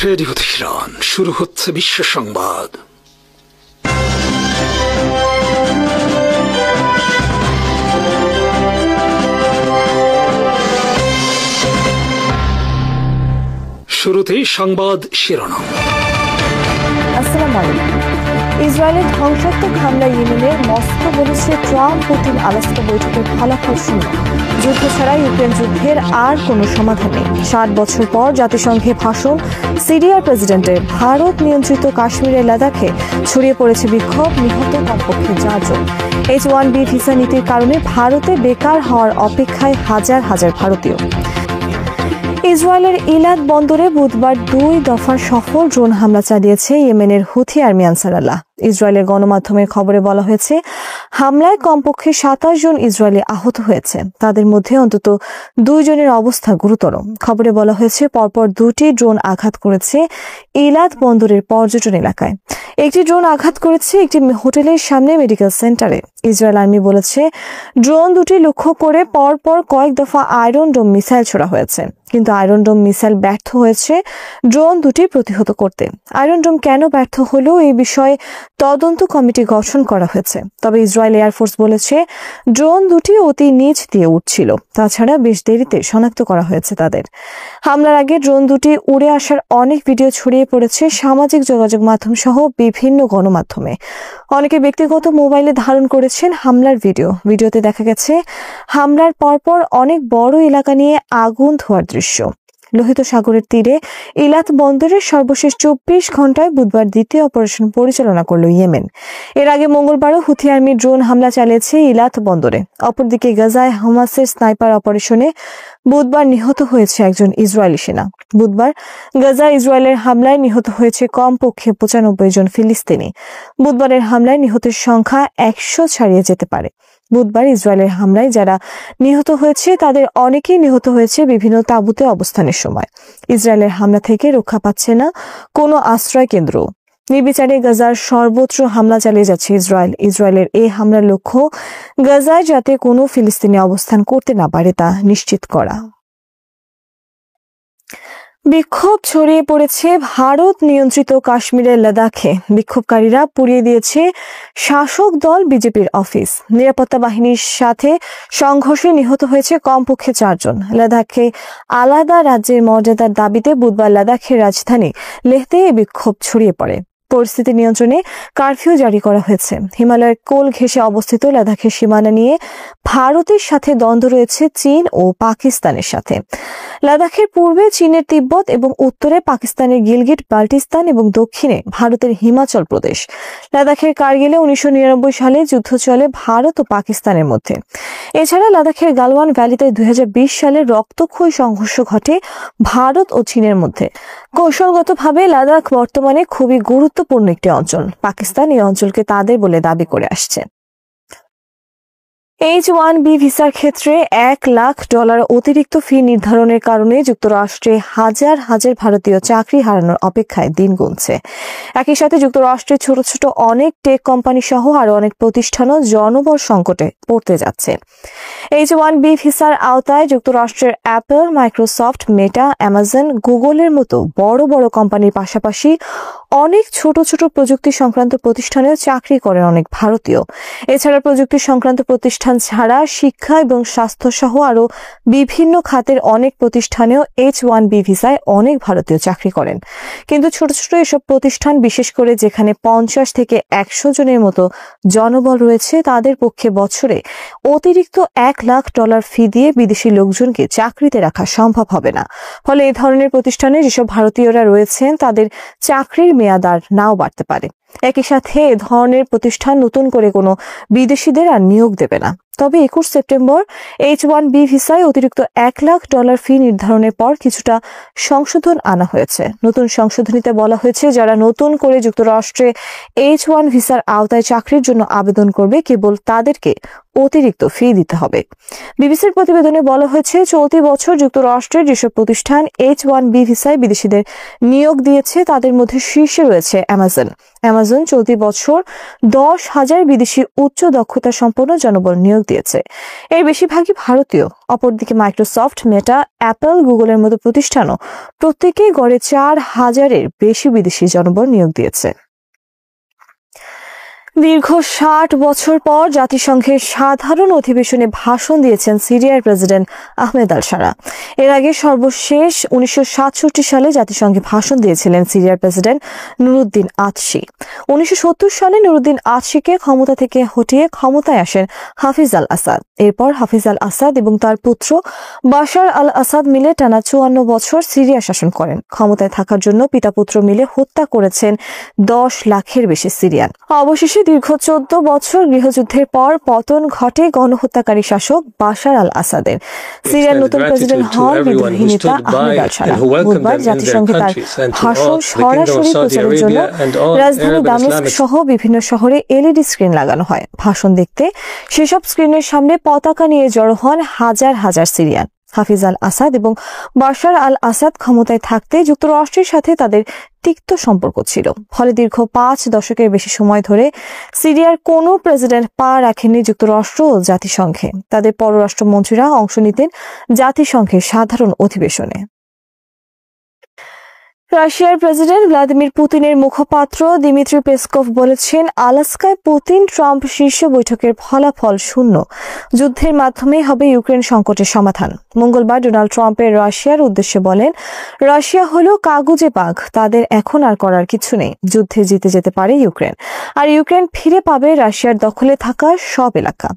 Radio Tehran, শুরু হচ্ছে বিশ্ব সংবাদ। শুরুতেই সংবাদ শিরোনাম। আসসালামু আলাইকুম। ইসরায়েলের ধ্বংসাত্মক হামলা ইয়েমেনের মস্কো বলেছে ট্রাম্প পুতিন আলাস্কা বৈঠকের ফলাফল শূন্য। যুদ্ধ ছাড়া ইউক্রেন যুদ্ধের আর কোনো সমাধান নেই। 60 বছর পর জাতিসংঘে ভাষণ। সিরিয়ার প্রেসিডেন্টের ভারত নিয়ন্ত্রিত কাশ্মীরের লাদাখে ছড়িয়ে পড়েছে বিক্ষোভ, নিহত কমপক্ষে 4 জন। H-1B ভিসা নীতির কারণে ভারতে বেকার হওয়ার অপেক্ষায় হাজার হাজার ভারতীয়। ইসরায়েলের ইলাদ বন্দরে বুধবার 2 দফার সফল ড্রোন হামলা চালিয়েছে ইয়েমেনের হুথি আর্মি আনসারুল্লাহ। ইসরায়েলের গণমাধ্যমের খবরে বলা হয়েছে, হামলায় কমপক্ষে 27 জন ইসরায়েলি আহত হয়েছে। তাদের মধ্যে অন্তত 2 জনের অবস্থা গুরুতর। খবরে বলা হয়েছে, পরপর 2টি ড্রোন আঘাত করেছে ইলাদ বন্দরের পর্যটন এলাকায়। একটি ড্রোন আঘাত করেছে একটি হোটেলের সামনে মেডিকেল সেন্টারে। ইসরায়েল আর্মি বলেছে, ড্রোন দুটি লক্ষ্য করে পরপর কয়েক দফা আয়রন ডোম মিসাইল ছোড়া হয়েছে, কিন্তু আয়রন ডোম মিসাইল ব্যর্থ হয়েছে ড্রোন দুটি প্রতিহত করতে। আয়রন ডোম কেন ব্যর্থ হলো এই বিষয়ে তদন্ত কমিটি গঠন করা হয়েছে। তবে ইসরায়েল এয়ারফোর্স বলেছে, ড্রোন দুটি অতি নিচ দিয়ে উঠছিল। তাছাড়া বেশ দেরিতে শনাক্ত করা হয়েছে তাদের। হামলার আগে ড্রোন দুটি উড়ে আসার অনেক ভিডিও ছড়িয়ে পড়েছে সামাজিক যোগাযোগ মাধ্যম সহ বিভিন্ন গণমাধ্যমে। অনেকে ব্যক্তিগত মোবাইলে ধারণ করেছেন হামলার ভিডিওতে দেখা গেছে হামলার পরপর অনেক বড় এলাকা নিয়ে আগুন ধোয়ার দৃশ্য। লোহিত সাগরের তীরে ইলাদ বন্দরের সর্বশেষ 24 ঘন্টায় বুধবার দ্বিতীয় অপারেশন পরিচালনা করল ইয়েমেন। এর আগে মঙ্গলবারও হুথি আর্মি ড্রোন হামলা চালিয়েছে ইলাদ বন্দরে। অপরদিকে গাজায় হামাসের স্নাইপার অপারেশনে বুধবার নিহত হয়েছে একজন ইসরায়েলি সেনা। বুধবার গাজা ইসরায়েলের হামলায় নিহত হয়েছে কমপক্ষে 95 জন ফিলিস্তিনি। বুধবারের হামলায় নিহতের সংখ্যা 100 ছাড়িয়ে যেতে পারে। বুধবার ইসরায়েলের হামলায় যারা নিহত হয়েছে তাদের অনেকেই নিহত হয়েছে বিভিন্ন তাঁবুতে অবস্থানের সময়। ইসরায়েলের হামলা থেকে রক্ষা পাচ্ছে না কোনো আশ্রয় কেন্দ্র। নির্বিচারে গাজার সর্বত্র হামলা চালিয়ে যাচ্ছে ইসরায়েল। ইসরায়েলের এই হামলার লক্ষ্য গাজায় যাতে কোনো ফিলিস্তিনি অবস্থান করতে না পারে তা নিশ্চিত করা। বিক্ষোভ ছড়িয়ে পড়েছে ভারত নিয়ন্ত্রিত কাশ্মীরের লাদাখে। বিক্ষোভকারীরা পুড়িয়ে দিয়েছে শাসক দল বিজেপির অফিস। নিরাপত্তা বাহিনীর সাথে সংঘর্ষে নিহত হয়েছে কমপক্ষে 4 জন। লাদাখে আলাদা রাজ্যের মর্যাদার দাবিতে বুধবার লাদাখের রাজধানী লেহতে বিক্ষোভ ছড়িয়ে পড়ে। পরিস্থিতি নিয়ন্ত্রণে কারফিউ জারি করা হয়েছে। হিমালয়ের কোল ঘেঁষে অবস্থিত লাদাখের সীমানা নিয়ে ভারতের সাথে দ্বন্দ্ব রয়েছে চীন ও পাকিস্তানের সাথে। লাদাখের পূর্বে চীনের তিব্বত এবং উত্তরে পাকিস্তানের গিলগিট বাল্টিস্তান এবং দক্ষিণে ভারতের হিমাচল প্রদেশ। লাদাখের কার্গিলে 1999 সালে যুদ্ধ চলে ভারত ও পাকিস্তানের মধ্যে। এছাড়া লাদাখের গালওয়ান ভ্যালিতে 2020 সালে রক্তক্ষয়ী সংঘর্ষ ঘটে ভারত ও চীনের মধ্যে। কৌশলগতভাবে লাদাখ বর্তমানে খুবই গুরুত্বপূর্ণ একটি অঞ্চল। পাকিস্তান এই অঞ্চলকে তাদের বলে দাবি করে আসছে। H-1B ভিসার ক্ষেত্রে $1 লাখ অতিরিক্ত ফি নির্ধারণের কারণে যুক্তরাষ্ট্রে হাজার হাজার ভারতীয় চাকরি হারানোর অপেক্ষায় দিন গুনছে। একই সাথে যুক্তরাষ্ট্রের ছোট ছোট অনেক টেক কোম্পানি সহ আরো অনেক প্রতিষ্ঠানও জনবল সংকটে পড়তে যাচ্ছে। H-1B ভিসার আওতায় যুক্তরাষ্ট্রের অ্যাপল, মাইক্রোসফট, মেটা, অ্যামাজন, গুগলের মতো বড় বড় কোম্পানির পাশাপাশি অনেক ছোট ছোট প্রযুক্তি সংক্রান্ত প্রতিষ্ঠানেও চাকরি করেন অনেক ভারতীয়। এছাড়া প্রযুক্তি সংক্রান্ত প্রতিষ্ঠান ছাড়া শিক্ষা এবং স্বাস্থ্য সহ আরো বিভিন্ন খাতের অনেক প্রতিষ্ঠানেও H-1B ভিসায় অনেক ভারতীয় চাকরি করেন। কিন্তু ছোট ছোট এসব প্রতিষ্ঠান, বিশেষ করে যেখানে 50 থেকে 100 জনের মতো জনবল রয়েছে, তাদের পক্ষে বছরে অতিরিক্ত $1 লাখ ফি দিয়ে বিদেশি লোকজনকে চাকরিতে রাখা সম্ভব হবে না। ফলে এই ধরনের প্রতিষ্ঠানে যেসব ভারতীয়রা রয়েছেন তাদের চাকরির মেয়াদ আর নাও বাড়তে পারে। একই সাথে এ ধরনের প্রতিষ্ঠান নতুন করে কোনো বিদেশিদের আর নিয়োগ দেবে না। তবে 21 সেপ্টেম্বর H-1B ভিসায় অতিরিক্ত $1 লাখ ফি নির্ধারণের পর কিছুটা সংশোধন আনা হয়েছে। নতুন সংশোধনীতে বলা হয়েছে, যারা নতুন করে যুক্তরাষ্ট্রে H-1 ভিসার আওতায় চাকরির জন্য আবেদন করবে কেবল তাদেরকে অতিরিক্ত ফি দিতে হবে। বিবিসির প্রতিবেদনে বলা হয়েছে, চলতি বছর যুক্তরাষ্ট্রের যেসব প্রতিষ্ঠান H-1B ভিসায় বিদেশিদের নিয়োগ দিয়েছে তাদের মধ্যে শীর্ষে রয়েছে অ্যামাজন। চলতি বছর 10,000 বিদেশি উচ্চ দক্ষতা সম্পন্ন জনবল নিয়োগ নিয়োগ দিয়েছে। এর বেশিরভাগই ভারতীয়। অপরদিকে মাইক্রোসফট, মেটা, অ্যাপল, গুগলের মতো প্রতিষ্ঠানও প্রত্যেকেই গড়ে 4,000-এর বেশি বিদেশি জনবল নিয়োগ দিয়েছে। দীর্ঘ 60 বছর পর জাতিসংঘের সাধারণ অধিবেশনে ভাষণ দিয়েছেন সিরিয়ার প্রেসিডেন্ট আহমেদ আল শারা। এর আগে সর্বশেষ 1967 সালে জাতিসংঘে ভাষণ দিয়েছিলেন সিরিয়ার প্রেসিডেন্ট নুরুদ্দিন আতশি। 1970 সালে নুরুদ্দিন আতশিকে ক্ষমতা থেকে হটিয়ে ক্ষমতায় আসেন হাফিজ আল আসাদ। এরপর হাফিজ আল আসাদ এবং তার পুত্র বাশার আল আসাদ মিলে টানা 54 বছর সিরিয়া শাসন করেন। ক্ষমতায় থাকার জন্য পিতা পুত্র মিলে হত্যা করেছেন 10 লাখের বেশি সিরিয়ান। অবশেষে দীর্ঘ 14 বছর গৃহযুদ্ধের পর পতন ঘটে গণহত্যাকারী শাসক বাশার আল আসাদের। সিরিয়ার নতুন প্রেসিডেন্ট হন বিদ্রোহী নেতা আহমেদ আল শারা। বুধবার জাতিসংঘে তার ভাষণ সরাসরি প্রচারের জন্য রাজধানী দামেস্ক সহ বিভিন্ন শহরে এলইডি স্ক্রিন লাগানো হয়। ভাষণ দেখতে সেসব স্ক্রিনের সামনে পতাকা নিয়ে জড়ো হন হাজার হাজার সিরিয়ান। হাফিজ আল আসাদ এবং বাশার আল আসাদ ক্ষমতায় থাকতে যুক্তরাষ্ট্রের সাথে তাদের তিক্ত সম্পর্ক ছিল। ফলে দীর্ঘ 5 দশকের বেশি সময় ধরে সিরিয়ার কোনো প্রেসিডেন্ট পা রাখেননি যুক্তরাষ্ট্র ও জাতিসংঘে। তাদের পররাষ্ট্রমন্ত্রীরা অংশ নিতেন জাতিসংঘের সাধারণ অধিবেশনে। রাশিয়ার প্রেসিডেন্ট ভ্লাদিমির পুতিনের মুখপাত্র দিমিত্রি পেসকভ বলেছেন, আলাস্কায় পুতিন ট্রাম্প শীর্ষ বৈঠকের ফলাফল শূন্য। যুদ্ধের মাধ্যমে হবে ইউক্রেন সংকটের সমাধান। মঙ্গলবার ডোনাল্ড ট্রাম্পের রাশিয়ার উদ্দেশ্যে বলেন, রাশিয়া হলো কাগুজে বাঘ, তাদের এখন আর করার কিছু নেই। যুদ্ধে জিতে যেতে পারে ইউক্রেন, আর ইউক্রেন ফিরে পাবে রাশিয়ার দখলে থাকা সব এলাকা।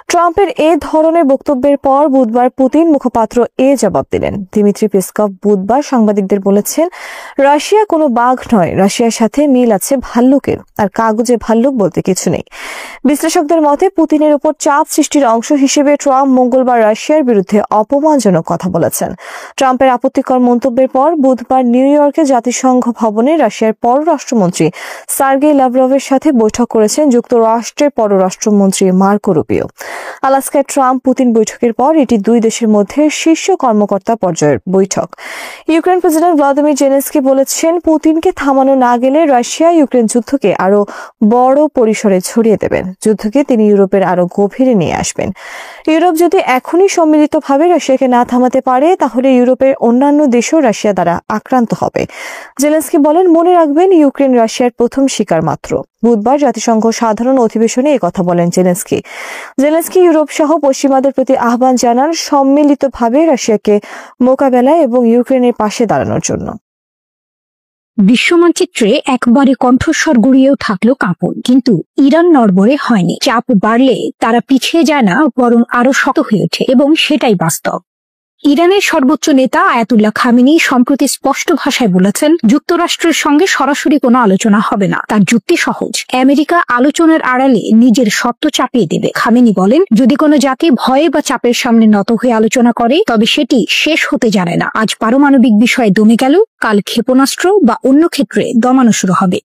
ট্রাম্পের এ ধরনের বক্তব্যের পর বুধবার পুতিন মুখপাত্র জবাব দিলেন। দিমিত্রি পেসকভ বুধবার সাংবাদিকদের বলেছেন, রাশিয়া কোনো বাঘ নয়, রাশিয়ার সাথে মিল আছে ভাল্লুকের, আর কাগজে ভাল্লুক বলতে কিছু নেই। বিশ্লেষকদের মতে পুতিনের উপর চাপ সৃষ্টির অংশ হিসেবে ট্রাম্প মঙ্গলবার রাশিয়ার বিরুদ্ধে অপমানজনক কথা বলেছেন। ট্রাম্পের আপত্তিকর মন্তব্যের পর বুধবার নিউ ইয়র্কে জাতিসংঘ ভবনে রাশিয়ার পররাষ্ট্রমন্ত্রী সার্গেই লাভরভের সাথে বৈঠক করেছেন যুক্তরাষ্ট্রের পররাষ্ট্রমন্ত্রী মার্কো রুবিও। আলাস্কায় ট্রাম্প পুতিন বৈঠকের পর এটি দুই দেশের মধ্যে শীর্ষ কর্মকর্তা পর্যায়ের বৈঠক। ইউক্রেন প্রেসিডেন্ট ভ্লাদিমির জেলেনস্কি বলেছেন, পুতিনকে থামানো না গেলে রাশিয়া ইউক্রেন যুদ্ধকে আরো বড় পরিসরে ছড়িয়ে দেবেন। যুদ্ধকে তিনি ইউরোপের আরো গভীরে নিয়ে আসবেন। ইউরোপ যদি এখনই সম্মিলিতভাবে রাশিয়াকে না থামাতে পারে, তাহলে ইউরোপের অন্যান্য দেশও রাশিয়া দ্বারা আক্রান্ত হবে। জেলেনস্কি বলেন, মনে রাখবেন, ইউক্রেন রাশিয়ার প্রথম শিকার মাত্র। বুধবার জাতিসংঘ সাধারণ অধিবেশনে একথা বলেন জেলেনস্কি। ইউরোপ সহ পশ্চিমাদের প্রতি আহ্বান জানান সম্মিলিতভাবে রাশিয়াকে মোকাবেলায় এবং ইউক্রেনের পাশে দাঁড়ানোর জন্য। বিশ্বমানচিত্রে একবারে কণ্ঠস্বর গড়িয়েও থাকলো কাঁপন, কিন্তু ইরান নড়বড়ে হয়নি। চাপ বাড়লে তারা পিছিয়ে যায় না, বরং আরো শক্ত হয়ে ওঠে, এবং সেটাই বাস্তব। ইরানের সর্বোচ্চ নেতা আয়াতুল্লাহ খামেনি সম্প্রতি স্পষ্ট ভাষায় বলেছেন, যুক্তরাষ্ট্রের সঙ্গে সরাসরি কোনো আলোচনা হবে না। তার যুক্তি সহজ, আমেরিকা আলোচনার আড়ালে নিজের সত্য চাপিয়ে দেবে। খামেনি বলেন, যদি কোনো জাতি ভয়ে বা চাপের সামনে নত হয়ে আলোচনা করে, তবে সেটি শেষ হতে জানে না। আজ পারমাণবিক বিষয়ে দমে গেল, কাল ক্ষেপণাস্ত্র বা অন্য ক্ষেত্রে দমানো শুরু হবে।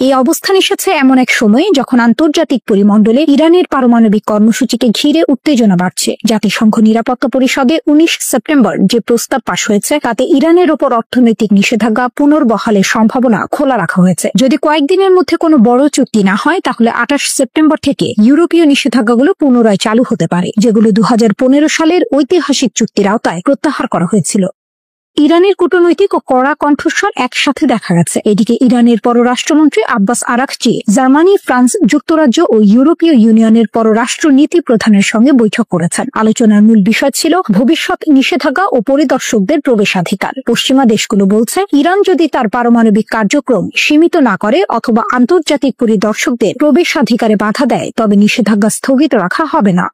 এই অবস্থান এসেছে এমন এক সময়ে যখন আন্তর্জাতিক পরিমণ্ডলে ইরানের পারমাণবিক কর্মসূচিকে ঘিরে উত্তেজনা বাড়ছে। জাতিসংঘ নিরাপত্তা পরিষদে 19 সেপ্টেম্বর যে প্রস্তাব পাশ হয়েছে, তাতে ইরানের ওপর অর্থনৈতিক নিষেধাজ্ঞা পুনর্বহালের সম্ভাবনা খোলা রাখা হয়েছে। যদি কয়েকদিনের মধ্যে কোনো বড় চুক্তি না হয়, তাহলে 28 সেপ্টেম্বর থেকে ইউরোপীয় নিষেধাজ্ঞাগুলো পুনরায় চালু হতে পারে, যেগুলো 2015 সালের ঐতিহাসিক চুক্তির আওতায় প্রত্যাহার করা হয়েছিল। ইরানের কূটনৈতিক ও কড়া কণ্ঠস্বর একসাথে দেখা গেছে। এদিকে ইরানের পররাষ্ট্রমন্ত্রী আব্বাস আরাকচি জার্মানি, ফ্রান্স, যুক্তরাজ্য ও ইউরোপীয় ইউনিয়নের পররাষ্ট্র নীতি প্রধানের সঙ্গে বৈঠক করেছেন। আলোচনার মূল বিষয় ছিল ভবিষ্যৎ নিষেধাজ্ঞা ও পরিদর্শকদের প্রবেশাধিকার। পশ্চিমা দেশগুলো বলছে, ইরান যদি তার পারমাণবিক কার্যক্রম সীমিত না করে অথবা আন্তর্জাতিক পরিদর্শকদের প্রবেশাধিকারে বাধা দেয়, তবে নিষেধাজ্ঞা স্থগিত রাখা হবে না।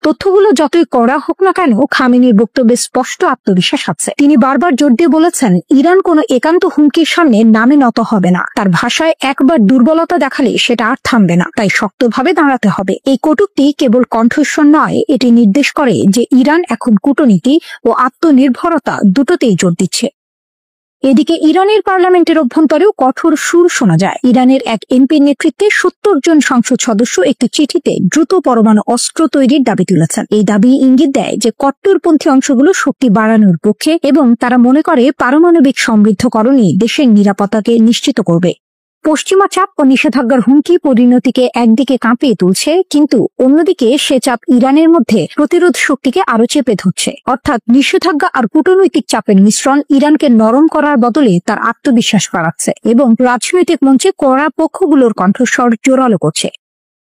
তথ্যগুলো যতই কড়া হোক না কেন, খামেনির বক্তব্যে স্পষ্ট আত্মবিশ্বাস আছে। তিনি বারবার জোর দিয়ে বলেছেন, ইরান কোনো একান্ত হুমকির সামনে নামে নত হবে না। তার ভাষায়, একবার দুর্বলতা দেখালে সেটা আর থামবে না, তাই শক্তভাবে দাঁড়াতে হবে। এই কটূক্তি কেবল কণ্ঠস্বর নয়, এটি নির্দেশ করে যে ইরান এখন কূটনীতি ও আত্মনির্ভরতা দুটোতেই জোর দিচ্ছে। এদিকে ইরানের পার্লামেন্টের অভ্যন্তরেও কঠোর সুর শোনা যায়। ইরানের এক এমপির নেতৃত্বে 70 জন সংসদ সদস্য একটি চিঠিতে দ্রুত পরমাণু অস্ত্র তৈরির দাবি তুলেছেন। এই দাবি ইঙ্গিত দেয় যে কট্টরপন্থী অংশগুলো শক্তি বাড়ানোর পক্ষে এবং তারা মনে করে পারমাণবিক সমৃদ্ধকরণই দেশের নিরাপত্তাকে নিশ্চিত করবে। পশ্চিমা চাপ ও নিষেধাজ্ঞার হুমকি পরিণতিকে একদিকে কাঁপিয়ে তুলছে, কিন্তু অন্যদিকে সে চাপ ইরানের মধ্যে প্রতিরোধ শক্তিকে আরো চেপে ধরছে। অর্থাৎ নিষেধাজ্ঞা আর কূটনৈতিক চাপের মিশ্রণ ইরানকে নরম করার বদলে তার আত্মবিশ্বাস বাড়াচ্ছে এবং রাজনৈতিক মঞ্চে কড়া পক্ষগুলোর কণ্ঠস্বর জোরালো করছে।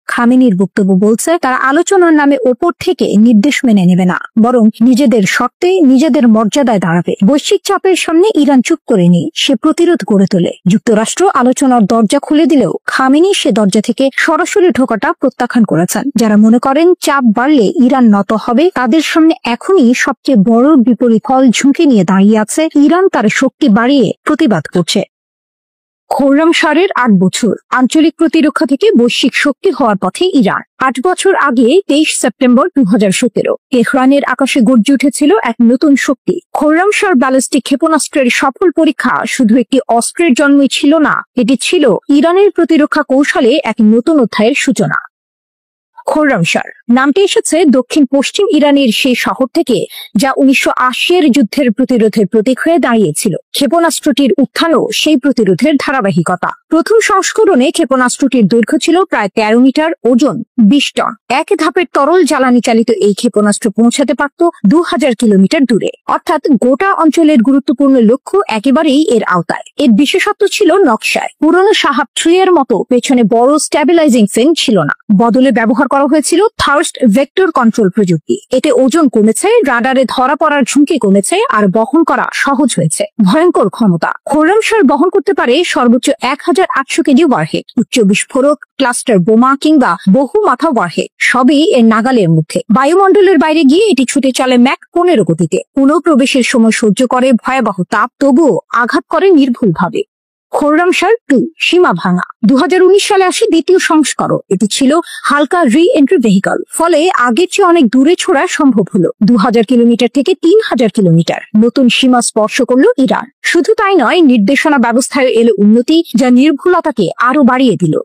খামেনির বক্তব্য বলছে, তারা আলোচনার নামে ওপর থেকে নির্দেশ মেনে নেবে না, বরং নিজেদের শর্তে নিজেদের মর্যাদায় দাঁড়াবে। বৈশ্বিক চাপের সামনে ইরান চুপ করেনি, সে প্রতিরোধ গড়ে তোলে। যুক্তরাষ্ট্র আলোচনার দরজা খুলে দিলেও খামেনি সে দরজা থেকে সরাসরি ঢোকাটা প্রত্যাখ্যান করেছেন। যারা মনে করেন চাপ বাড়লে ইরান নত হবে, তাদের সামনে এখনই সবচেয়ে বড় বিপরীত ফল ঝুঁকি নিয়ে দাঁড়িয়ে আছে। ইরান তার শক্তি বাড়িয়ে প্রতিবাদ করছে। খোররামশাহের ৮ বছর, আঞ্চলিক প্রতিরক্ষা থেকে বৈশ্বিক শক্তি হওয়ার পথে ইরান। ৮ বছর আগে ২৩ সেপ্টেম্বর ২০১৭ তেহরানের আকাশে গর্জে উঠেছিল এক নতুন শক্তি। খোররামশাহর ব্যালিস্টিক ক্ষেপণাস্ত্রের সফল পরীক্ষা শুধু একটি অস্ত্রের জন্মই ছিল না, এটি ছিল ইরানের প্রতিরক্ষা কৌশলে এক নতুন অধ্যায়ের সূচনা। খোররামশাহ নামটি এসেছে দক্ষিণ পশ্চিম ইরানের সেই শহর থেকে, যা ১৯৮০-এর যুদ্ধের প্রতিরোধের প্রতীক হয়ে দাঁড়িয়েছিল। ক্ষেপণাস্ত্রটির উত্থানও সেই প্রতিরোধের ধারাবাহিকতা। প্রথম সংস্করণে ক্ষেপণাস্ত্রটির দৈর্ঘ্য ছিল প্রায় ১৩ মিটার, ওজন ২০ টন। এক ধাপের তরল জ্বালানি চালিত এই ক্ষেপণাস্ত্র পৌঁছাতে পারত ২০০০ কিলোমিটার দূরে, অর্থাৎ গোটা অঞ্চলের গুরুত্বপূর্ণ লক্ষ্য একেবারেই এর আওতায়। এর বিশেষত্ব ছিল নকশায়। পুরনো শাহাব 3 এর মতো পেছনে বড় স্ট্যাবিলাইজিং ফ্যান ছিল না, বদলে ব্যবহার করা হয়েছিল থার্স্ট ভেক্টর কন্ট্রোল প্রযুক্তি। এতে ওজন কমেছে, রাডারে ধরা পড়ার ঝুঁকি কমেছে, আর বহন করা সহজ হয়েছে। ভয়ঙ্কর ক্ষমতা। খোররামশাহ বহন করতে পারে সর্বোচ্চ ১৮০০ কেজি ওয়ারহেড। উচ্চ বিস্ফোরক, ক্লাস্টার বোমা কিংবা বহু মাথা ওয়ারহেড সবই এর নাগালের মধ্যে। বায়ুমণ্ডলের বাইরে গিয়ে এটি ছুটে চলে ম্যাক ১৫ গতিতে। পুনঃপ্রবেশের সময় সহ্য করে ভয়াবহ তাপ, তবুও আঘাত করে নির্ভুলভাবে। খোররামশাহ 2 সীমা ভাঙা। ২০১৯ সালে আসে দ্বিতীয় সংস্করণ। এটি ছিল হালকা রি এন্ট্রি ভেহিকল, ফলে আগের চেয়ে অনেক দূরে ছোড়া সম্ভব হলো। ২০০০ কিলোমিটার থেকে ৩০০০ কিলোমিটার। নতুন সীমা স্পর্শ করলো ইরান। শুধু তাই নয়, নির্দেশনা ব্যবস্থায় এলো উন্নতি, যা নির্ভুলতাকে আরো বাড়িয়ে দিল।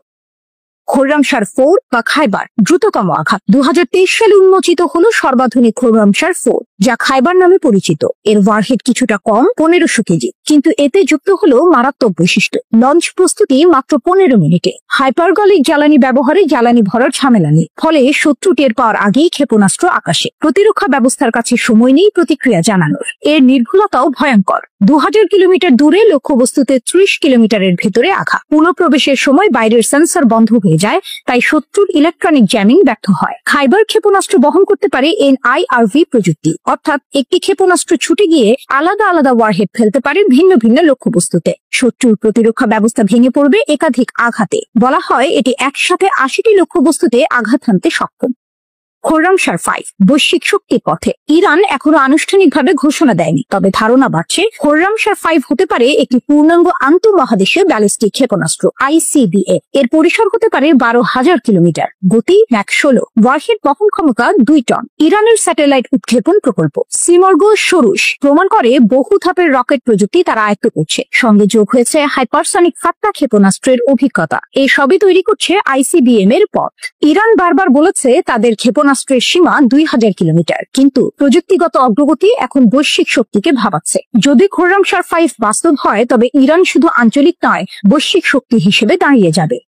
খোররামশাহ 4 বা খাইবার দ্রুততম আঘাত। ২০২৩ সালে উন্মোচিত হলো সর্বাধুনিক খোররামশাহ 4, যা খাইবার নামে পরিচিত। এর ওয়ারহেড কিছুটা কম, ১৫০০ কেজি, কিন্তু এতে যুক্ত হলো মারাত্মক বৈশিষ্ট্য। লঞ্চ প্রস্তুতি মাত্র ১৫ মিনিটে। হাইপারগলিক জ্বালানি ব্যবহারে জ্বালানি ভরার ঝামেলা নেই, ফলে শত্রু টের পাওয়ার আগেই ক্ষেপণাস্ত্র আকাশে। প্রতিরক্ষা ব্যবস্থার কাছে সময় নেই প্রতিক্রিয়া জানানোর। এর নির্ভুলতাও ভয়ঙ্কর। ২০০০ কিলোমিটার দূরে লক্ষ্যবস্তুতে ৩০ কিলোমিটারের ভেতরে আঘাত। পুনঃপ্রবেশের সময় বাইরের সেন্সর বন্ধ হয়ে যায়, তাই শত্রুর ইলেকট্রনিক জ্যামিং ব্যর্থ হয়। খাইবার ক্ষেপণাস্ত্র বহন করতে পারে NIRV প্রযুক্তি, অর্থাৎ একটি ক্ষেপণাস্ত্র ছুটে গিয়ে আলাদা আলাদা ওয়ারহেড ফেলতে পারে ভিন্ন ভিন্ন লক্ষ্যবস্তুতে। শত্রুর প্রতিরক্ষা ব্যবস্থা ভেঙে পড়বে একাধিক আঘাতে। বলা হয় এটি একসাথে ৮০টি লক্ষ্যবস্তুতে আঘাত হানতে সক্ষম। খোররামশাহ 5 বৈশ্বিক শক্তির পথে। ইরান এখনো আনুষ্ঠানিকভাবে ঘোষণা দেয়নি, তবে ধারণা বাড়ছে খোররামশাহ 5 হতে পারে একটি পূর্ণাঙ্গ আন্তঃমহাদেশীয় ব্যালিস্টিক ক্ষেপণাস্ত্র ICBA। এর পরিসর হতে পারে ১২,০০০ কিলোমিটার, গতি ম্যাক ১৬, ওয়ারহেড বহন ক্ষমতা ২ টন। ইরানের স্যাটেলাইট উৎক্ষেপণ প্রকল্প সিমর্গো সরুশ প্রমাণ করে বহু ধাপের রকেট প্রযুক্তি তারা আয়ত্ত করছে। সঙ্গে যোগ হয়েছে হাইপারসনিক ফাত্তা ক্ষেপণাস্ত্রের অভিজ্ঞতা। এই সবই তৈরি করছে ICBM এর পথ। ইরান বারবার বলেছে তাদের ক্ষেপণাস্ত্রের সীমা ২০০০ কিলোমিটার, কিন্তু প্রযুক্তিগত অগ্রগতি এখন বৈশ্বিক শক্তিকে ভাবাচ্ছে। যদি খোররামশাহ 5 বাস্তব হয়, তবে ইরান শুধু আঞ্চলিক নয়, বৈশ্বিক শক্তি হিসেবে দাঁড়িয়ে যাবে।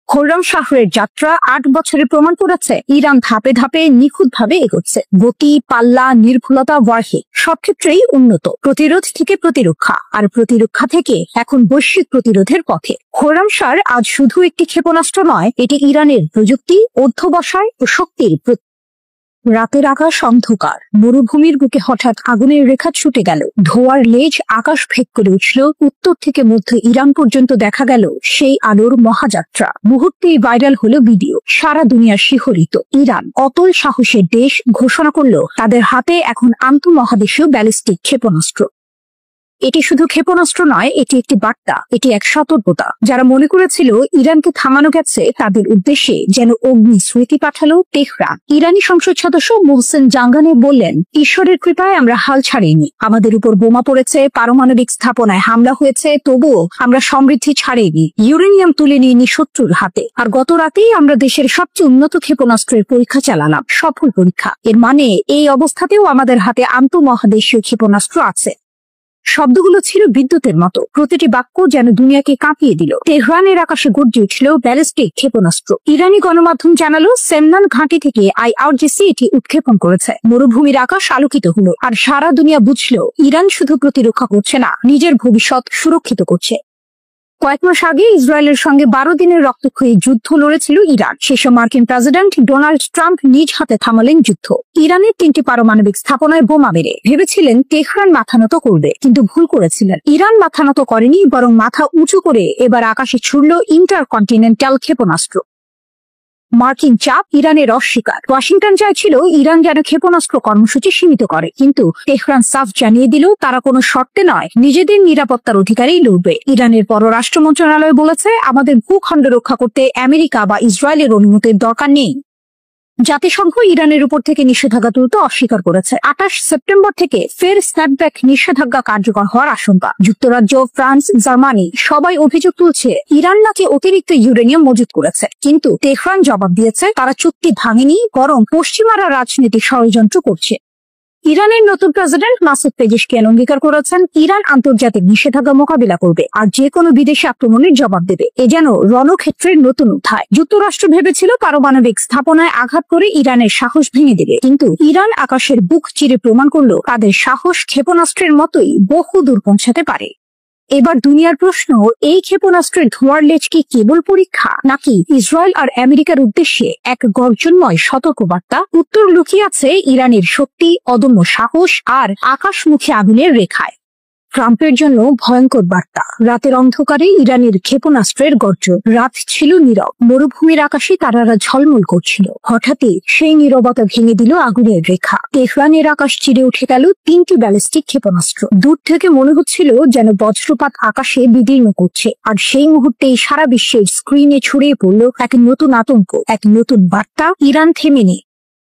খোররামশাহের যাত্রা ৮ বছরে প্রমাণ করেছে ইরান ধাপে ধাপে নিখুঁতভাবে এগোচ্ছে। গতি, পাল্লা, নির্ভুলতা, ওয়ারহেড সব ক্ষেত্রেই উন্নত। প্রতিরোধ থেকে প্রতিরক্ষা, আর প্রতিরক্ষা থেকে এখন বৈশ্বিক প্রতিরোধের পথে। খোররামশাহ আজ শুধু একটি ক্ষেপণাস্ত্র নয়, এটি ইরানের প্রযুক্তি, অধ্যবসায় ও শক্তির প্রতীক। রাতের আকাশ অন্ধকার। মরুভূমির বুকে হঠাৎ আগুনের রেখা ছুটে গেল। ধোঁয়ার লেজ আকাশ ভেদ করে উঠল। উত্তর থেকে মধ্য ইরান পর্যন্ত দেখা গেল সেই আলোর মহাযাত্রা। মুহূর্তেই ভাইরাল হলো ভিডিও। সারা দুনিয়া শিহরিত। ইরান, অতল সাহসের দেশ, ঘোষণা করলো তাদের হাতে এখন আন্তঃমহাদেশীয় ব্যালিস্টিক ক্ষেপণাস্ত্র। এটি শুধু ক্ষেপণাস্ত্র নয়, এটি একটি বার্তা, এটি এক সতর্কতা। যারা মনে করেছিল ইরানকে থামানো গেছে, তাদের উদ্দেশ্যে যেন অগ্নি স্মৃতি পাঠালো তেহরান। ইরানি সংসদ সদস্য মোহসেন জাঙ্গানি বললেন, ঈশ্বরের কৃপায় আমরা হাল ছাড়িনি। আমাদের উপর বোমা পড়েছে, পারমাণবিক স্থাপনায় হামলা হয়েছে, তবুও আমরা সমৃদ্ধি ছাড়িনি। ইউরেনিয়াম তুলে নিয়ে শত্রুর হাতে। আর গত রাতেই আমরা দেশের সবচেয়ে উন্নত ক্ষেপণাস্ত্রের পরীক্ষা চালালাম, সফল পরীক্ষা। এর মানে এই অবস্থাতেও আমাদের হাতে আন্তঃমহাদেশীয় ক্ষেপণাস্ত্র আছে। শব্দগুলো ছিল বিদ্যুতের মতো, প্রতিটি বাক্য যেন দুনিয়াকে কাঁপিয়ে দিল। তেহরানের আকাশে গর্জে উঠল ব্যালিস্টিক ক্ষেপণাস্ত্র। ইরানি গণমাধ্যম জানালো সেমনান ঘাঁটি থেকে IRGC এটি উৎক্ষেপণ করেছে। মরুভূমির আকাশ আলোকিত হলো, আর সারা দুনিয়া বুঝলো ইরান শুধু প্রতিরক্ষা করছে না, নিজের ভবিষ্যৎ সুরক্ষিত করছে। কয়েক মাস আগে ইসরায়েলের সঙ্গে 12 দিনের রক্তক্ষয়ী যুদ্ধ লড়েছিল ইরান। শেষে মার্কিন প্রেসিডেন্ট ডোনাল্ড ট্রাম্প নিজ হাতে থামালেন যুদ্ধ। ইরানের 3টি পারমাণবিক স্থাপনায় বোমা মেরে ভেবেছিলেন তেহরান মাথানত করবে, কিন্তু ভুল করেছিলেন। ইরান মাথানত করেনি, বরং মাথা উঁচু করে এবার আকাশে ছুড়ল ইন্টারকন্টিনেন্টাল ক্ষেপণাস্ত্র। মার্কিন চাপ, ইরানের অস্বীকার। ওয়াশিংটন চাইছিল ইরান যেন ক্ষেপণাস্ত্র কর্মসূচি সীমিত করে, কিন্তু তেহরান সাফ জানিয়ে দিল তারা কোনো শর্তে নয়, নিজেদের নিরাপত্তার অধিকারেই লড়বে। ইরানের পররাষ্ট্র মন্ত্রণালয় বলেছে, আমাদের ভূখণ্ড রক্ষা করতে আমেরিকা বা ইসরায়েলের অনুমতির দরকার নেই। জাতিসংঘ ইরানের উপর থেকে নিষেধাজ্ঞা তুলতে অস্বীকার করেছে। 28 সেপ্টেম্বর থেকে ফের স্ন্যাপব্যাক নিষেধাজ্ঞা কার্যকর হওয়ার আশঙ্কা। যুক্তরাজ্য, ফ্রান্স, জার্মানি সবাই অভিযোগ তুলছে ইরান নাকি অতিরিক্ত ইউরেনিয়াম মজুত করেছে, কিন্তু তেহরান জবাব দিয়েছে তারা চুক্তি ভাঙেনি, বরং পশ্চিমারা রাজনীতি ষড়যন্ত্র করছে। ইরানের নতুন প্রেসিডেন্ট মাসুদ পেজেশকিয়ান অঙ্গীকার করেছেন ইরান আন্তর্জাতিক নিষেধাজ্ঞা মোকাবিলা করবে আর যে কোনো বিদেশি আক্রমণের জবাব দেবে। এ যেন রণক্ষেত্রের নতুন অধ্যায়। যুক্তরাষ্ট্র ভেবেছিল পারমাণবিক স্থাপনায় আঘাত করে ইরানের সাহস ভেঙে দেবে, কিন্তু ইরান আকাশের বুক চিরে প্রমাণ করল তাদের সাহস ক্ষেপণাস্ত্রের মতোই বহু দূর পৌঁছাতে পারে। এবার দুনিয়ার প্রশ্ন, এই ক্ষেপণাস্ত্রের ধোঁয়ার লেজ কি কেবল পরীক্ষা, নাকি ইসরায়েল আর আমেরিকার উদ্দেশ্যে এক গর্জনময় সতর্কবার্তা? উত্তর লুকিয়ে আছে ইরানের শক্তি, অদম্য সাহস আর আকাশমুখী আগুনের রেখায়। ট্রাম্পের জন্য ভয়ঙ্কর বার্তা। রাতের অন্ধকারে ইরানের ক্ষেপণাস্ত্রের গর্জন। রাত ছিল নীরব, মরুভূমির আকাশে তারারা ঝলমল করছিল। হঠাৎই সেই নীরবতা ভেঙে দিল আগুনের রেখা। তেহরানের আকাশ চিরে উঠে গেল 3টি ব্যালিস্টিক ক্ষেপণাস্ত্র। দূর থেকে মনে হচ্ছিল যেন বজ্রপাত আকাশে বিদীর্ণ করছে, আর সেই মুহূর্তেই সারা বিশ্বের স্ক্রিনে ছড়িয়ে পড়ল এক নতুন আতঙ্ক, এক নতুন বার্তা, ইরান থেমে নেই।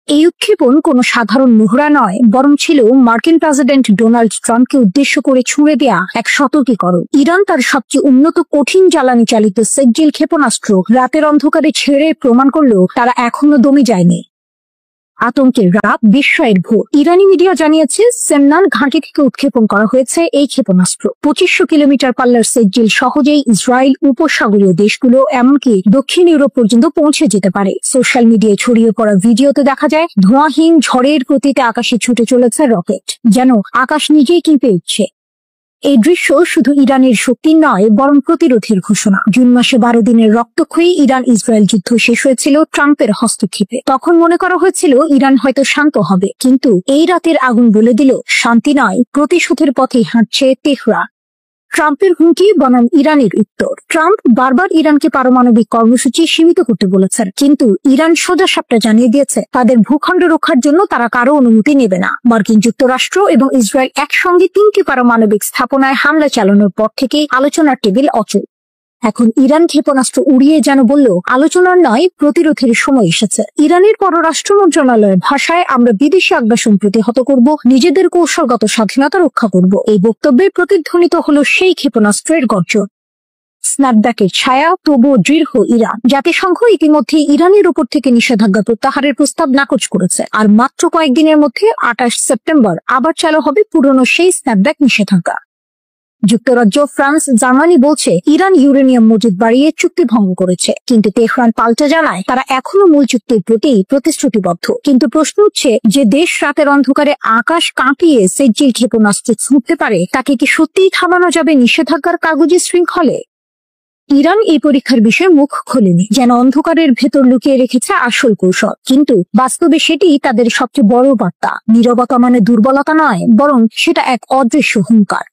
এই উৎক্ষেপণ কোনো সাধারণ মহড়া নয়, বরং ছিল মার্কিন প্রেসিডেন্ট ডোনাল্ড ট্রাম্পকে উদ্দেশ্য করে ছুঁড়ে দেয়া এক সতর্কীকরণ। ইরান তার সবচেয়ে উন্নত কঠিন জ্বালানি চালিত সেজ্জিল ক্ষেপণাস্ত্র রাতের অন্ধকারে ছেড়ে প্রমাণ করল তারা এখনো দমে যায়নি। আতঙ্কের রাত, বিস্ময়ের ভোর। ইরানি মিডিয়া জানিয়েছে সেমনান ঘাঁটি থেকে উৎক্ষেপণ করা হয়েছে এই ক্ষেপণাস্ত্র। 2500 কিলোমিটার পাল্লার সেজ্জিল সহজেই ইসরায়েল, উপসাগরীয় দেশগুলো, এমনকি দক্ষিণ ইউরোপ পর্যন্ত পৌঁছে যেতে পারে। সোশ্যাল মিডিয়ায় ছড়িয়ে পড়া ভিডিওতে দেখা যায় ধোঁয়াহীন ঝড়ের গতিতে আকাশে ছুটে চলেছে রকেট, যেন আকাশ নিজেই কেঁপে উঠছে। এই দৃশ্য শুধু ইরানের শক্তি নয়, বরং প্রতিরোধের ঘোষণা। জুন মাসে 12 দিনের রক্তক্ষয়ী ইরান ইসরায়েল যুদ্ধ শেষ হয়েছিল ট্রাম্পের হস্তক্ষেপে। তখন মনে করা হয়েছিল ইরান হয়তো শান্ত হবে, কিন্তু এই রাতের আগুন বলে দিল শান্তি নয়, প্রতিশোধের পথেই হাঁটছে তেহরান। ট্রাম্পের হুমকি বনাম ইরানের উত্তর। ট্রাম্প বারবার ইরানকে পারমাণবিক কর্মসূচি সীমিত করতে বলেছেন, কিন্তু ইরান সোজা সাপটা জানিয়ে দিয়েছে তাদের ভূখণ্ড রক্ষার জন্য তারা কারো অনুমতি নেবে না। মার্কিন যুক্তরাষ্ট্র এবং ইসরায়েল একসঙ্গে 3টি পারমাণবিক স্থাপনায় হামলা চালানোর পর থেকে আলোচনার টেবিল অচল। এখন ইরান ক্ষেপণাস্ত্র উড়িয়ে যেন বলল আলোচনার নয়, প্রতিরোধের সময় এসেছে। ইরানের পররাষ্ট্র মন্ত্রণালয়ের ভাষায়, আমরা বিদেশি আগ্রাসন প্রতিহত করব, নিজেদের কৌশলগত স্বাধীনতা রক্ষা করব। এই বক্তব্যে প্রতিধ্বনিত হলো সেই ক্ষেপণাস্ত্রের গর্জন। স্ন্যাপব্যাকের ছায়া, তবুও দৃঢ় ইরান। জাতিসংঘ ইতিমধ্যে ইরানের উপর থেকে নিষেধাজ্ঞা প্রত্যাহারের প্রস্তাব নাকচ করেছে, আর মাত্র কয়েকদিনের মধ্যে 28 সেপ্টেম্বর আবার চালু হবে পুরনো সেই স্ন্যাপব্যাক নিষেধাজ্ঞা। যুক্তরাজ্য, ফ্রান্স, জার্মানি বলছে ইরান ইউরেনিয়াম মজুত বাড়িয়ে চুক্তি ভঙ্গ করেছে, কিন্তু তেহরান পাল্টা জানায় তারা এখনো মূল চুক্তির প্রতি প্রতিশ্রুতিবদ্ধ। কিন্তু প্রশ্ন হচ্ছে, যে দেশ রাতের অন্ধকারে আকাশ কাঁপিয়ে সেজ্জিল ক্ষেপণাস্ত্র ছুঁড়তে পারে, তাকে কি সত্যিই থামানো যাবে নিষেধাজ্ঞার কাগজে শৃঙ্খলে? ইরান এই পরীক্ষার বিষয়ে মুখ খোলেনি, যেন অন্ধকারের ভেতর লুকিয়ে রেখেছে আসল কৌশল। কিন্তু বাস্তবে সেটি তাদের সবচেয়ে বড় বার্তা। নীরবতা মানে দুর্বলতা নয়, বরং সেটা এক অদৃশ্য হুঙ্কার।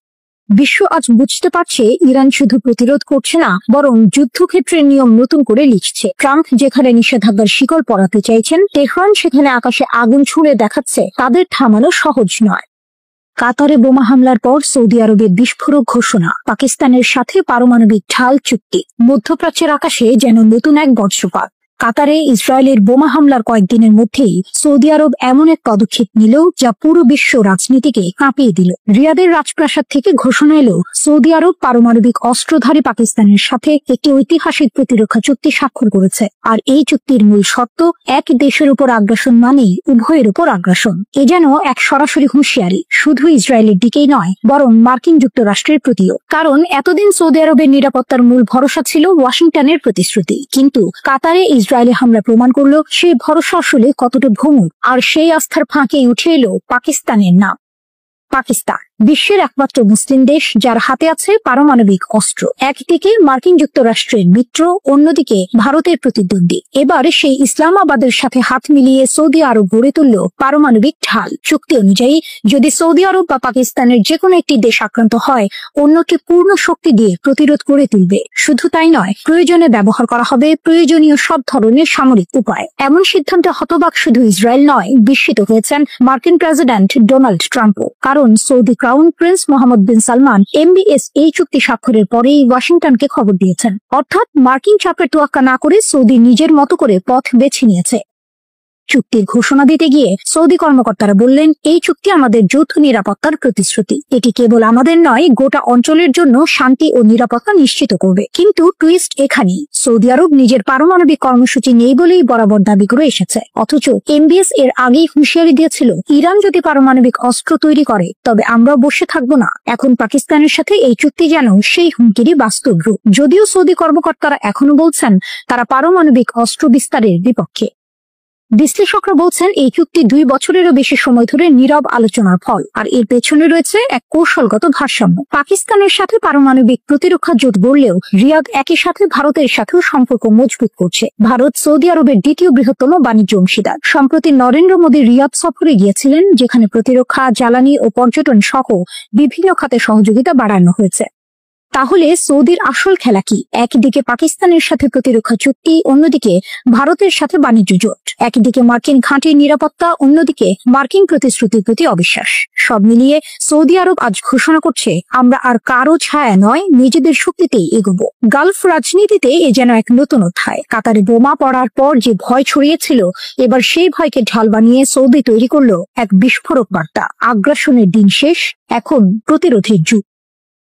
বিশ্ব আজ বুঝতে পারছে ইরান শুধু প্রতিরোধ করছে না, বরং যুদ্ধক্ষেত্রের নিয়ম নতুন করে লিখছে। ট্রাম্প যেখানে নিষেধাজ্ঞার শিকল পরাতে চাইছেন, তেহরান সেখানে আকাশে আগুন ছুঁড়ে দেখাচ্ছে তাদের থামানো সহজ নয়। কাতারে বোমা হামলার পর সৌদি আরবের বিস্ফোরক ঘোষণা, পাকিস্তানের সাথে পারমাণবিক ঢাল চুক্তি, মধ্যপ্রাচ্যের আকাশে যেন নতুন এক বজ্রপাত। কাতারে ইসরায়েলের বোমা হামলার কয়েকদিনের মধ্যেই সৌদি আরব এমন এক পদক্ষেপ নিল যা পুরো বিশ্ব রাজনীতিকে কাঁপিয়ে দিল। রিয়াদের রাজপ্রাসাদ থেকে ঘোষণা এলো সৌদি আরব পারমাণবিক অস্ত্রধারী পাকিস্তানের সাথে একটি ঐতিহাসিক প্রতিরক্ষা চুক্তি স্বাক্ষর করেছে। আর এই চুক্তির মূল শর্ত, এক দেশের উপর আগ্রাসন মানেই উভয়ের উপর আগ্রাসন। এ যেন এক সরাসরি হুঁশিয়ারি, শুধু ইসরায়েলের দিকেই নয় বরং মার্কিন যুক্তরাষ্ট্রের প্রতিও। কারণ এতদিন সৌদি আরবের নিরাপত্তার মূল ভরসা ছিল ওয়াশিংটনের প্রতিশ্রুতি, কিন্তু কাতারে ইসরায়েলি হামলা প্রমাণ করলো সেই ভরসা আসলে কতটা ভঙ্গুর। আর সেই আস্থার ফাঁকে উঠে এলো পাকিস্তানের নাম। পাকিস্তান বিশ্বের একমাত্র মুসলিম দেশ যার হাতে আছে পারমাণবিক অস্ত্র। একদিকে মার্কিন যুক্তরাষ্ট্রের মিত্র, অন্যদিকে ভারতের প্রতিদ্বন্দ্বী। এবার সেই ইসলামাবাদের সাথে হাত মিলিয়ে সৌদি আরব গড়ে তুলল পারমাণবিক ঢাল। চুক্তি অনুযায়ী যদি সৌদি আরব বা পাকিস্তানের যে কোনো একটি দেশ আক্রান্ত হয়, অন্যটি পূর্ণ শক্তি দিয়ে প্রতিরোধ করে তুলবে। শুধু তাই নয়, প্রয়োজনে ব্যবহার করা হবে প্রয়োজনীয় সব ধরনের সামরিক উপায়। এমন সিদ্ধান্তে হতবাক শুধু ইসরায়েল নয়, বিস্মিত হয়েছেন মার্কিন প্রেসিডেন্ট ডোনাল্ড ট্রাম্পও। কারণ Saudi crown prince Mohammed bin Salman MBS এই চুক্তি স্বাক্ষরের পরেই ওয়াশিংটনকে খবর দিয়েছেন। অর্থাৎ মার্কিন চাপের তোয়াক্কা না করে সৌদি নিজের মতো করে পথ বেছে নিয়েছে। চুক্তির ঘোষণা দিতে গিয়ে সৌদি কর্মকর্তারা বললেন, এই চুক্তি আমাদের যৌথ নিরাপত্তার প্রতিশ্রুতি। এটি কেবল আমাদের নয়, গোটা অঞ্চলের জন্য শান্তি ও নিরাপত্তা নিশ্চিত করবে। কিন্তু টুইস্ট এখানেই, সৌদি আরব নিজের পারমাণবিক কর্মসূচি নেই বলেই বরাবর দাবি করে এসেছে। অথচ MBS এর আগেই হুঁশিয়ারি দিয়েছিল, ইরান যদি পারমাণবিক অস্ত্র তৈরি করে তবে আমরাও বসে থাকবো না। এখন পাকিস্তানের সাথে এই চুক্তি যেন সেই হুমকিরই বাস্তব রূপ। যদিও সৌদি কর্মকর্তারা এখনো বলছেন তারা পারমাণবিক অস্ত্র বিস্তারের বিপক্ষে। বিশ্লেষকরা বলছেন এই চুক্তি 2 বছরেরও বেশি সময় ধরে নীরব আলোচনার ফল, আর এর পেছনে রয়েছে এক কৌশলগত ভারসাম্য। পাকিস্তানের সাথে পারমাণবিক প্রতিরক্ষা জোট গড়লেও রিয়াদ একই সাথে ভারতের সাথেও সম্পর্ক মজবুত করছে। ভারত সৌদি আরবের দ্বিতীয় বৃহত্তম বাণিজ্য অংশীদার। সম্প্রতি নরেন্দ্র মোদী রিয়াদ সফরে গিয়েছিলেন, যেখানে প্রতিরক্ষা, জ্বালানি ও পর্যটন সহ বিভিন্ন খাতে সহযোগিতা বাড়ানো হয়েছে। তাহলে সৌদির আসল খেলা কি? একদিকে পাকিস্তানের সাথে প্রতিরক্ষা চুক্তি, অন্যদিকে ভারতের সাথে বাণিজ্য জোট। একদিকে মার্কিন ঘাঁটির নিরাপত্তা, অন্যদিকে মার্কিন প্রতিশ্রুতির প্রতি অবিশ্বাস। সব মিলিয়ে সৌদি আরব আজ ঘোষণা করছে, আমরা আর কারো ছায়া নয়, নিজেদের শক্তিতেই এগোবো। গালফ রাজনীতিতে এ যেন এক নতুন অধ্যায়। কাতারে বোমা পড়ার পর যে ভয় ছড়িয়েছিল, এবার সেই ভয়কে ঢাল বানিয়ে সৌদি তৈরি করলো এক বিস্ফোরক বার্তা। আগ্রাসনের দিন শেষ, এখন প্রতিরোধের যুগ।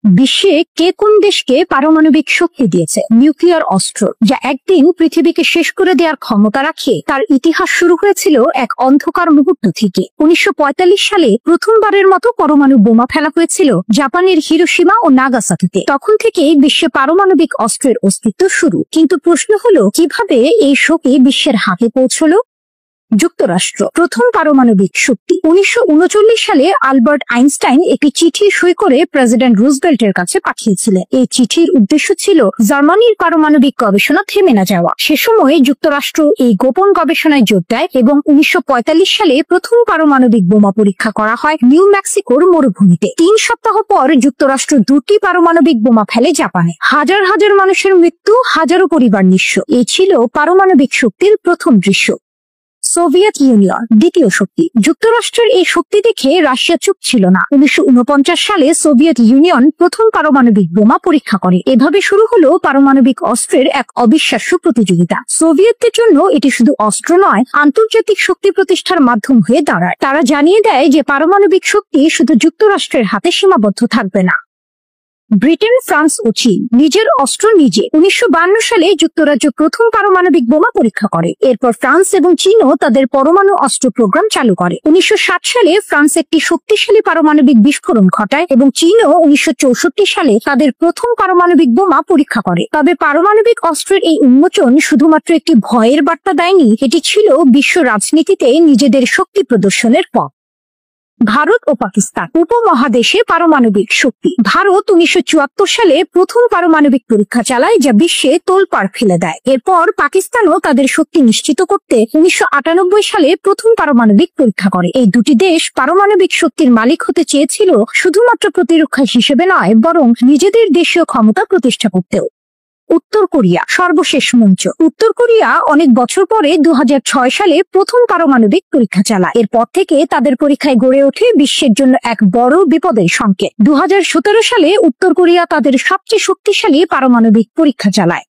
বিশ্বে কে কোন দেশকে পারমাণবিক শক্তি দিয়েছে, নিউক্লিয়ার অস্ত্র, যা একদিন পৃথিবীকে শেষ করে দেওয়ার ক্ষমতা রাখে, তার ইতিহাস শুরু হয়েছিল এক অন্ধকার মুহূর্ত থেকে। 1945 সালে প্রথমবারের মতো পরমাণু বোমা ফেলা হয়েছিল জাপানের হিরোশিমা ও নাগাসাকিতে। তখন থেকেই বিশ্বে পারমাণবিক অস্ত্রের অস্তিত্ব শুরু। কিন্তু প্রশ্ন হলো, কিভাবে এই শক্তি বিশ্বের হাতে পৌঁছলো? যুক্তরাষ্ট্র প্রথম পারমাণবিক শক্তি। 1939 সালে আলবার্ট আইনস্টাইন একটি চিঠি সই করে প্রেসিডেন্ট রুজভেল্টের কাছে পাঠিয়েছিলেন। এই চিঠির উদ্দেশ্য ছিল জার্মানির পারমাণবিক গবেষণা থেমে না যাওয়া। সে সময় যুক্তরাষ্ট্র এই গোপন গবেষণায় জোর দেয় এবং 1945 সালে প্রথম পারমাণবিক বোমা পরীক্ষা করা হয় নিউ মেক্সিকোর মরুভূমিতে। 3 সপ্তাহ পর যুক্তরাষ্ট্র 2টি পারমাণবিক বোমা ফেলে জাপানে। হাজার হাজার মানুষের মৃত্যু, হাজারো পরিবার নিঃস্ব। এই ছিল পারমাণবিক শক্তির প্রথম দৃশ্য। সোভিয়েত ইউনিয়ন দ্বিতীয় শক্তি। যুক্তরাষ্ট্রের এই শক্তি দেখে রাশিয়া চুপ ছিল না। 1949 সালে সোভিয়েত ইউনিয়ন প্রথম পারমাণবিক বোমা পরীক্ষা করে। এভাবে শুরু হলো পারমাণবিক অস্ত্রের এক অবিশ্বাস্য প্রতিযোগিতা। সোভিয়েতদের জন্য এটি শুধু অস্ত্র নয়, আন্তর্জাতিক শক্তি প্রতিষ্ঠার মাধ্যম হয়ে দাঁড়ায়। তারা জানিয়ে দেয় যে পারমাণবিক শক্তি শুধু যুক্তরাষ্ট্রের হাতে সীমাবদ্ধ থাকবে না। ব্রিটেন, ফ্রান্স ও চীন নিজের অস্ত্র নিজে। 1952 সালে যুক্তরাজ্য প্রথম পারমাণবিক বোমা পরীক্ষা করে। এরপর ফ্রান্স এবং চীনও তাদের পরমাণু অস্ত্র প্রোগ্রাম চালু করে। 1960 সালে ফ্রান্স একটি শক্তিশালী পারমাণবিক বিস্ফোরণ ঘটায় এবং চীনও 1964 সালে তাদের প্রথম পারমাণবিক বোমা পরীক্ষা করে। তবে পারমাণবিক অস্ত্রের এই উন্মোচন শুধুমাত্র একটি ভয়ের বার্তা দেয়নি, এটি ছিল বিশ্ব রাজনীতিতে নিজেদের শক্তি প্রদর্শনের পথ। ভারত ও পাকিস্তান উপমহাদেশে পারমাণবিক শক্তি। ভারত 1974 সালে প্রথম পারমাণবিক পরীক্ষা চালায়, যা বিশ্বে তোলপাড় ফেলে দেয়। এরপর পাকিস্তানও তাদের শক্তি নিশ্চিত করতে 1998 সালে প্রথম পারমাণবিক পরীক্ষা করে। এই দুটি দেশ পারমাণবিক শক্তির মালিক হতে চেয়েছিল, শুধুমাত্র প্রতিরক্ষা হিসেবে নয়, বরং নিজেদের দেশীয় ক্ষমতা প্রতিষ্ঠা করতেও। উত্তর কোরিয়া সর্বশেষ মঞ্চ। উত্তর কোরিয়া অনেক বছর পরে 2006 সালে প্রথম পারমাণবিক পরীক্ষা চালায়। এরপর থেকে তাদের পরীক্ষায় গড়ে ওঠে বিশ্বের জন্য এক বড় বিপদের সংকেত। 2017 সালে উত্তর কোরিয়া তাদের সবচেয়ে শক্তিশালী পারমাণবিক পরীক্ষা চালায়।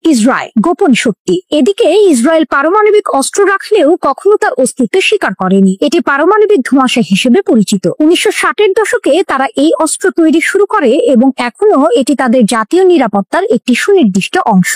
ইসরায়েল গোপন শক্তি। এদিকে ইসরায়েল পারমাণবিক অস্ত্র রাখলেও কখনো তার অস্তিত্ব স্বীকার করেনি। এটি পারমাণবিক ধোঁয়াশা হিসেবে পরিচিত। 1960-এর দশকে তারা এই অস্ত্র তৈরি শুরু করে এবং এখনো এটি তাদের জাতীয় নিরাপত্তার একটি সুনির্দিষ্ট অংশ।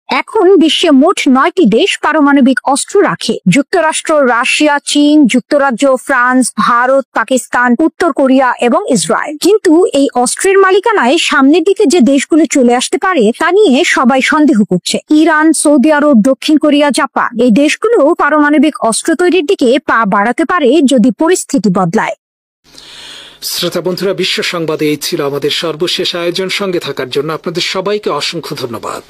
এখন বিশ্বে মোট 9টি দেশ পারমাণবিক অস্ত্র রাখে: যুক্তরাষ্ট্র, রাশিয়া, চীন, যুক্তরাজ্য, ফ্রান্স, ভারত, পাকিস্তান, উত্তর কোরিয়া এবং ইসরায়েল। কিন্তু এই অস্ত্রের মালিকানায় সামনের দিকে যে দেশগুলো চলে আসতে পারে তা নিয়ে সবাই সন্দেহ করছে। ইরান, সৌদি আরব, দক্ষিণ কোরিয়া, জাপান, এই দেশগুলো পারমাণবিক অস্ত্র তৈরির দিকে পা বাড়াতে পারে যদি পরিস্থিতি বদলায়। শ্রোতা বন্ধুরা, বিশ্ব সংবাদে এই ছিল আমাদের সর্বশেষ আয়োজন। সঙ্গে থাকার জন্য আপনাদের সবাইকে অসংখ্য ধন্যবাদ।